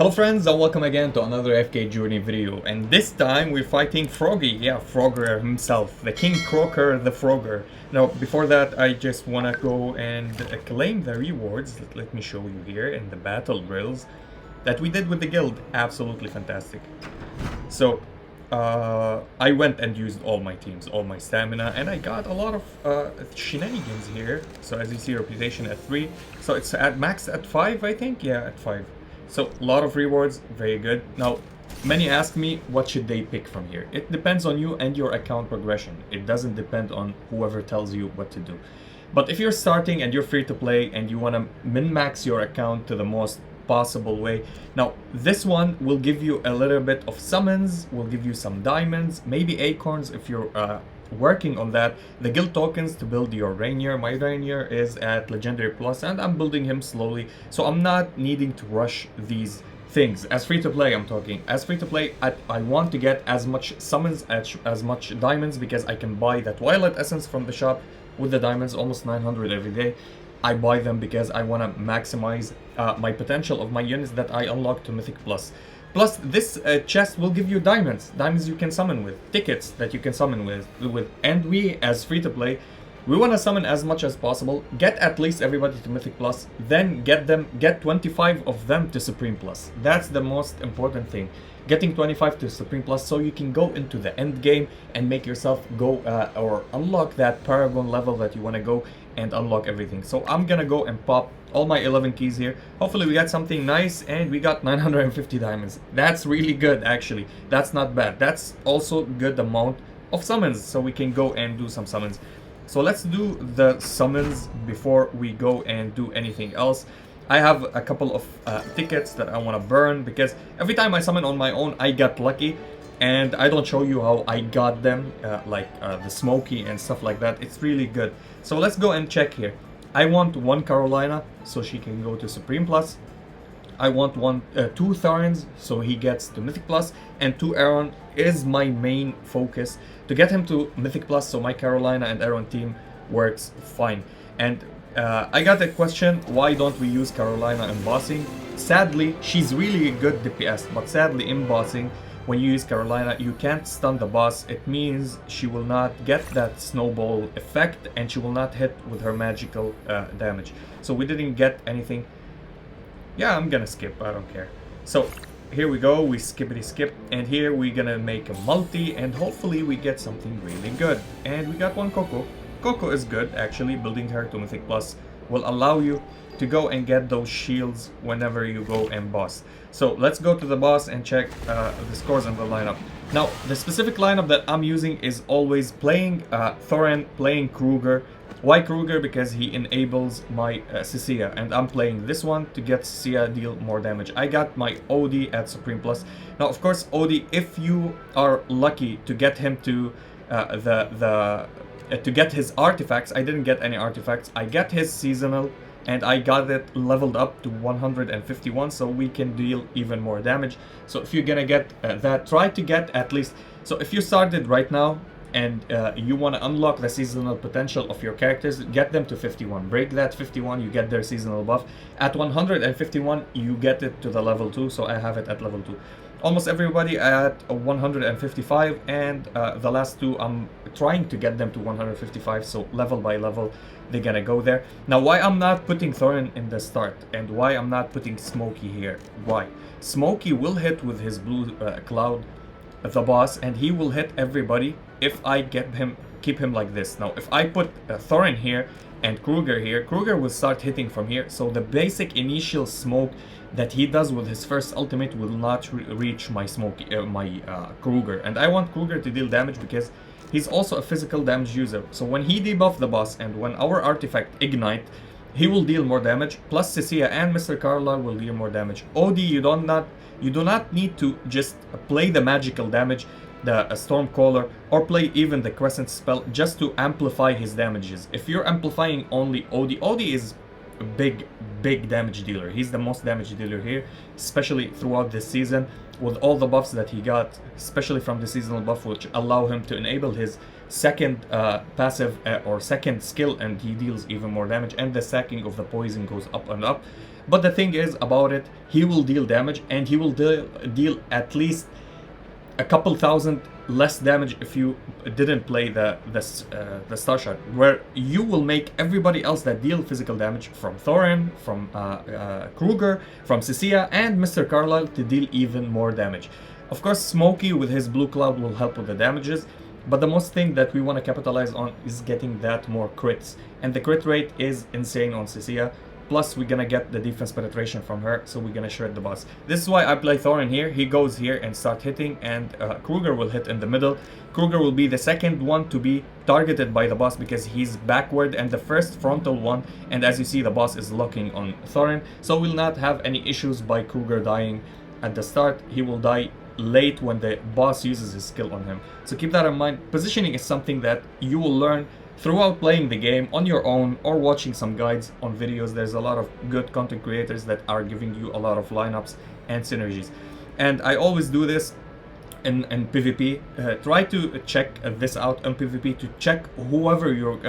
Hello friends and welcome again to another AFK journey video, and this time we're fighting Froggy, Frogger himself, the King Croaker the Frogger. Now before that I just wanna go and claim the rewards. Let me show you here in the battle drills that we did with the guild. Absolutely fantastic. So I went and used all my teams, all my stamina, and I got a lot of shenanigans here. So as you see, reputation at 3, so it's at max at 5 I think, yeah, at 5. So a lot of rewards, very good. Now, many ask me what should they pick from here. It depends on you and your account progression. It doesn't depend on whoever tells you what to do. But if you're starting and you're free to play and you want to min-max your account to the most possible way, now this one will give you a little bit of summons, will give you some diamonds, maybe acorns if you're working on that, the guild tokens to build your Rainier. My Rainier is at Legendary Plus and I'm building him slowly, so I'm not needing to rush these things. As free to play, I'm talking. As free to play, I want to get as much summons, as much diamonds, because I can buy that Violet Essence from the shop with the diamonds, almost 900 every day. I buy them because I want to maximize my potential of my units that I unlock to Mythic Plus. Plus, this chest will give you diamonds you can summon with, tickets that you can summon with, and we, as free-to-play, we want to summon as much as possible, get at least everybody to Mythic Plus, then get 25 of them to Supreme Plus. That's the most important thing, getting 25 to Supreme Plus, so you can go into the end game and make yourself go or unlock that Paragon level that you want to go and unlock everything. So I'm gonna go and pop all my 11 keys here. Hopefully we got something nice, and we got 950 diamonds. That's really good, actually. That's not bad. That's also good amount of summons, so we can go and do some summons. So let's do the summons before we go and do anything else. I have a couple of tickets that I want to burn, because every time I summon on my own I got lucky, and I don't show you how I got them, like the Smoky and stuff like that. It's really good. So let's go and check here. I want one Carolina, so she can go to Supreme Plus. I want two Thorns, so he gets to Mythic Plus, and 2 Aaron is my main focus to get him to Mythic Plus, so my Carolina and Aaron team works fine. And I got a question, why don't we use Carolina in bossing? Sadly, she's really good DPS, but sadly in bossing, when you use Carolina, you can't stun the boss. It means she will not get that snowball effect, and she will not hit with her magical damage. So we didn't get anything. Yeah, I'm gonna skip, I don't care. So here we go, we skippity skip, and here we're gonna make a multi, and hopefully we get something really good. And we got one Coco. Coco is good, actually. Building her to Mythic Plus will allow you to go and get those shields whenever you go and boss. So let's go to the boss and check the scores in the lineup. Now, the specific lineup that I'm using is always playing Thorin, playing Croaker. Why Croaker? Because he enables my Cecilia, and I'm playing this one to get Cecilia deal more damage. I got my OD at Supreme Plus. Now, of course, OD, if you are lucky to get him to to get his artifacts. I didn't get any artifacts. I got his seasonal, and I got it leveled up to 151, so we can deal even more damage. So if you're gonna get that, try to get at least, so if you started right now and you want to unlock the seasonal potential of your characters, get them to 51. Break that 51, you get their seasonal buff. At 151, you get it to the level 2, so I have it at level 2. Almost everybody at 155, and the last two I'm trying to get them to 155, so level by level they're gonna go there. Now, why I'm not putting Thorin in the start, and why I'm not putting Smoky here? Why? Smoky will hit with his blue cloud the boss, and he will hit everybody if I keep him like this. Now, if I put Thorin here and Croaker here, Croaker will start hitting from here, so the basic initial smoke that he does with his first ultimate will not reach my Croaker. And I want Croaker to deal damage because he's also a physical damage user. So when he debuff the boss and when our artifact ignite, he will deal more damage. Plus Cecilia and Mr. Carla will deal more damage. OD, you do not need to just play the magical damage, the Stormcaller, or play even the Crescent spell just to amplify his damages. If you're amplifying only OD, OD is a big damage dealer. He's the most damage dealer here, especially throughout this season with all the buffs that he got, especially from the seasonal buff, which allow him to enable his second passive or second skill, and he deals even more damage, and the stacking of the poison goes up and up. But the thing is about it, he will deal damage, and he will deal at least a couple thousand less damage if you didn't play the star shot, where you will make everybody else that deal physical damage, from Thorin, from Croaker, from Cecilia, and Mr. Carlisle, to deal even more damage. Of course, Smokey with his blue cloud will help with the damages, but the most thing that we want to capitalize on is getting that more crits, and the crit rate is insane on Cecilia. Plus, we're gonna get the defense penetration from her, so we're gonna shred the boss. This is why I play Thorin here. He goes here and start hitting, and Croaker will hit in the middle. Croaker will be the second one to be targeted by the boss because he's backward, and the first frontal one. And as you see, the boss is locking on Thorin, so we'll not have any issues by Croaker dying at the start. He will die late when the boss uses his skill on him. So keep that in mind. Positioning is something that you will learn throughout playing the game on your own or watching some guides on videos. There's a lot of good content creators that are giving you a lot of lineups and synergies. And I always do this in PvP. Try to check this out in PvP, to check whoever you're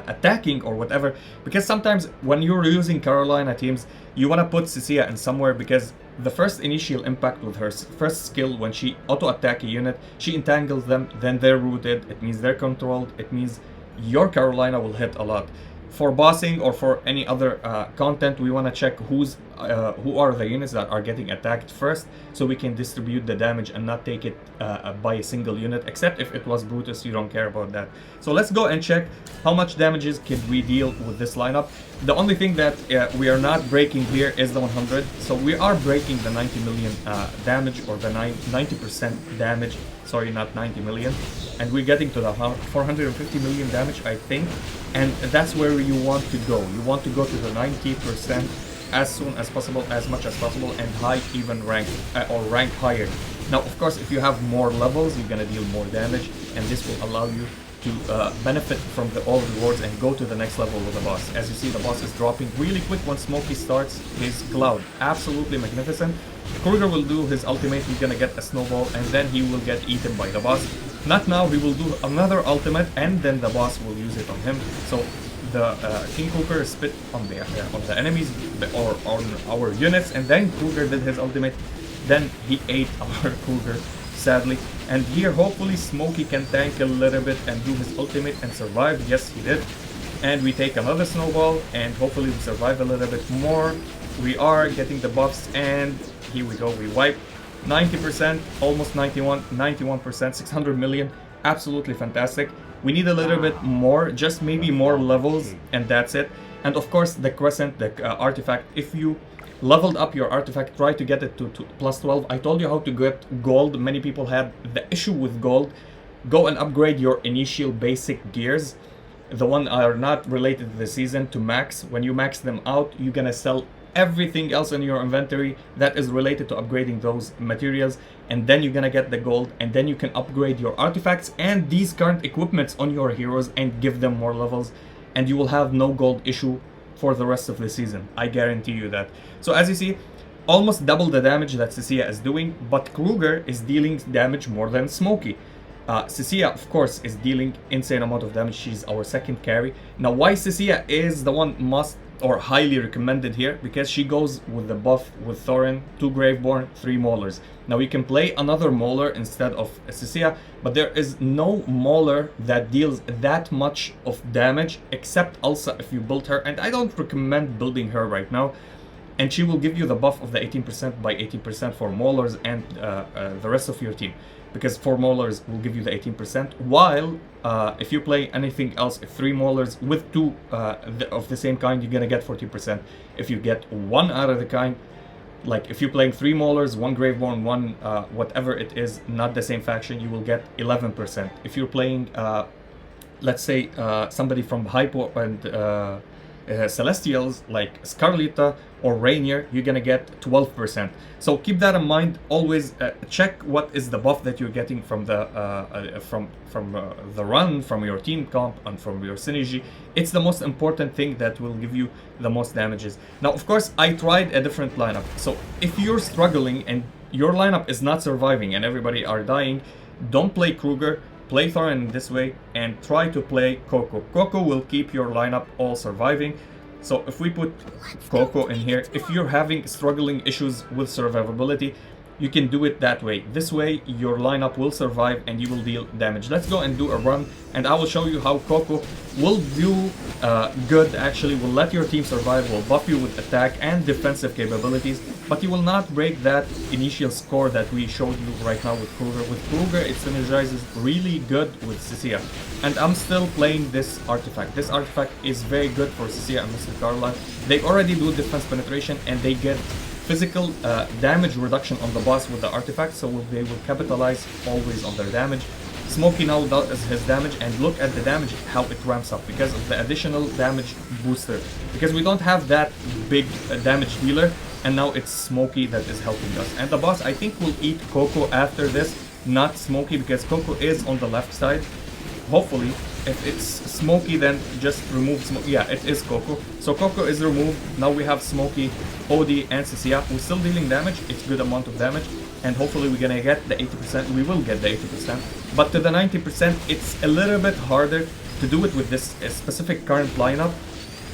attacking or whatever, because sometimes when you're using Carolina teams, you want to put Cecilia in somewhere, because the first initial impact with her first skill, when she auto-attack a unit, she entangles them, then they're rooted, it means they're controlled, it means your Carolina will hit a lot. For bossing or for any other content, we want to check who are the units that are getting attacked first, so we can distribute the damage and not take it by a single unit, except if it was Brutus, you don't care about that. So let's go and check how much damages can we deal with this lineup. The only thing that we are not breaking here is the 100, so we are breaking the 90 million damage, or the 90% damage, sorry, not 90 million, and we're getting to the 450 million damage, I think, and that's where you want to go. You want to go to the 90% as soon as possible, as much as possible, and high even rank or rank higher. Now, of course, if you have more levels, you're gonna deal more damage, and this will allow you to benefit from all rewards and go to the next level with the boss. As you see, the boss is dropping really quick when Smokey starts his cloud. Absolutely magnificent. Croaker will do his ultimate, he's gonna get a snowball, and then he will get eaten by the boss. Not now, he will do another ultimate, and then the boss will use it on him. So the King Croaker spit on the enemies or on our units, and then Croaker did his ultimate. Then he ate our Croaker, sadly. And here, hopefully, Smokey can tank a little bit and do his ultimate and survive. Yes, he did. And we take another snowball, and hopefully we survive a little bit more. We are getting the buffs, and here we go. We wipe 90%, almost 91%, 600 million. Absolutely fantastic. We need a little bit more, just maybe more levels, and that's it. And of course, the crescent, the artifact, if you leveled up your artifact, try to get it to plus 12. I told you how to get gold. Many people had the issue with gold. Go and upgrade your initial basic gears, the one are not related to the season, to max. When you max them out, you're gonna sell everything else in your inventory that is related to upgrading those materials, and then you're gonna get the gold, and then you can upgrade your artifacts and these current equipments on your heroes and give them more levels, and you will have no gold issue for the rest of the season. I guarantee you that. So as you see, almost double the damage that Cecilia is doing, but Croaker is dealing damage more than Smokey. Cecilia, of course, is dealing insane amount of damage. She's our second carry. Now, why Cecilia is the one must or highly recommended here? Because she goes with the buff with Thorin, 2 Graveborn, 3 Maulers. Now, you can play another Mauler instead of Cecilia, but there is no Mauler that deals that much of damage except Elsa if you build her, and I don't recommend building her right now. And she will give you the buff of the 18% by 18% for Maulers and the rest of your team, because 4 Maulers will give you the 18%, while if you play anything else, 3 Maulers with 2 of the same kind, you're gonna get 14%. If you get 1 out of the kind, like if you're playing 3 Maulers, 1 Graveborn, 1 whatever it is, not the same faction, you will get 11%. If you're playing, let's say, somebody from Hypo and Celestials like Scarletta or Rainier, you're gonna get 12%. So keep that in mind. Always check what is the buff that you're getting from the the run, from your team comp, and from your synergy. It's the most important thing that will give you the most damages. Now, of course, I tried a different lineup. So if you're struggling and your lineup is not surviving and everybody are dying, don't play Croaker. play Thorin this way and try to play Coco. Coco will keep your lineup all surviving. So if we put Coco in here, if you're having struggling issues with survivability, you can do it that way. This way your lineup will survive and you will deal damage. Let's go and do a run, and I will show you how Coco will do good. Actually will let your team survive, will buff you with attack and defensive capabilities, but you will not break that initial score that we showed you right now with Croaker. With Croaker, it synergizes really good with Cecilia, and I'm still playing this artifact. This artifact is very good for Cecilia and Mr. Carlisle. They already do defense penetration and they get physical damage reduction on the boss with the artifact, so they will capitalize always on their damage. Smokey now does his damage, and look at the damage, how it ramps up because of the additional damage booster. Because we don't have that big damage dealer, and now it's Smokey that is helping us. And the boss, I think, will eat Coco after this, not Smokey, because Coco is on the left side. Hopefully, if it's Smokey, then just remove Smokey. Yeah, it is Coco. So Coco is removed. Now we have Smokey, Odie, and Cecilia. We're still dealing damage. It's good amount of damage. And hopefully we're gonna get the 80%. We will get the 80%. But to the 90%, it's a little bit harder to do it with this specific current lineup.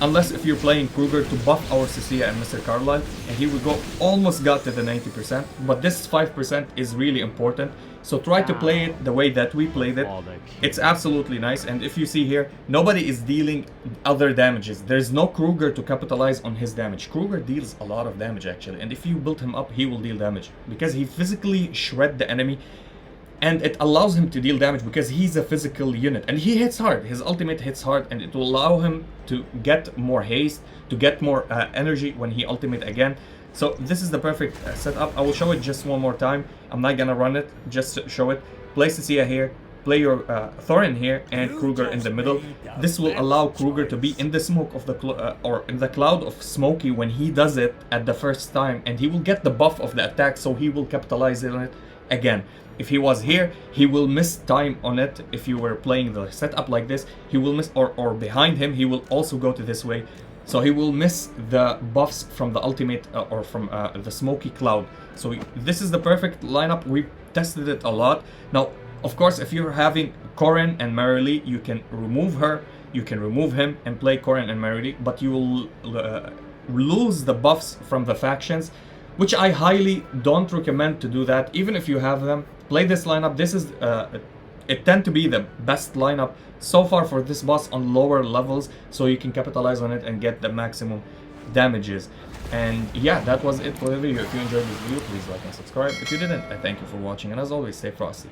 Unless if you're playing Croaker to buff our Cecilia and Mr. Carlisle. And here we go. Almost got to the 90%. But this 5% is really important. So try to play it the way that we played it. It's absolutely nice. And if you see here, nobody is dealing other damages. There's no Croaker to capitalize on his damage. Croaker deals a lot of damage actually. And if you build him up, he will deal damage. Because he physically shred the enemy. And it allows him to deal damage because he's a physical unit. And he hits hard. His ultimate hits hard. And it will allow him to get more haste, to get more energy when he ultimate again. So this is the perfect setup. I will show it just one more time. I'm not gonna run it, just show it. Play Cecilia here, play your Thorin here, and Croaker in the middle. This will allow Croaker to be in the smoke of the or in the cloud of Smokey when he does it at the first time, and he will get the buff of the attack, so he will capitalize on it again. If he was here, he will miss time on it. If you were playing the setup like this, he will miss, or behind him, he will also go to this way. So he will miss the buffs from the ultimate or from the Smoky Cloud. So this is the perfect lineup. We tested it a lot. Now, of course, if you're having Corrin and Marilee, you can remove her, you can remove him and play Corrin and Marilee, but you will lose the buffs from the factions, which I highly don't recommend to do that. Even if you have them, play this lineup. This is it tend to be the best lineup so far for this boss on lower levels, so you can capitalize on it and get the maximum damages. And yeah, that was it for the video. If you enjoyed this video, please like and subscribe. If you didn't, I thank you for watching, and as always, stay frosty.